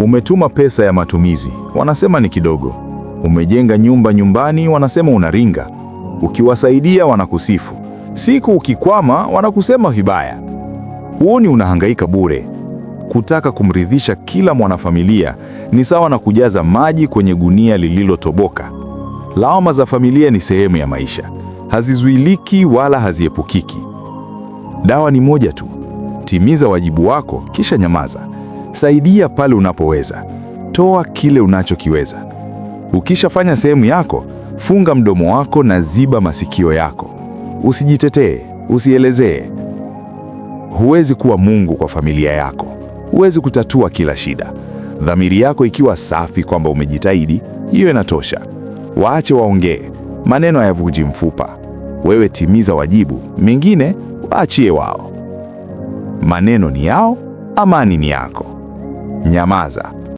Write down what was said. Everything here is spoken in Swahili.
Umetuma pesa ya matumizi, wanasema ni kidogo. Umejenga nyumba nyumbani, wanasema unaringa. Ukiwasaidia wanakusifu. Siku ukikwama wanakusema vibaya. Huoni unahangaika bure. Kutaka kumridhisha kila mwanafamilia ni sawa na kujaza maji kwenye gunia lililotoboka. Lawama za familia ni sehemu ya maisha. Hazizuiliki wala haziepukiki. Dawa ni moja tu. Timiza wajibu wako kisha nyamaza. Saidia pale unapoweza. Toa kile unachokiweza. Ukishafanya sehemu yako, funga mdomo wako na ziba masikio yako. Usijitetee, usielezee. Huwezi kuwa Mungu kwa familia yako. Huwezi kutatua kila shida. Dhamiri yako ikiwa safi kwamba umejitahidi, hiyo inatosha. Waache waongee, maneno hayavuji mfupa. Wewe timiza wajibu, mengine waachie wao. Maneno ni yao, amani ni yako. Nyamaza.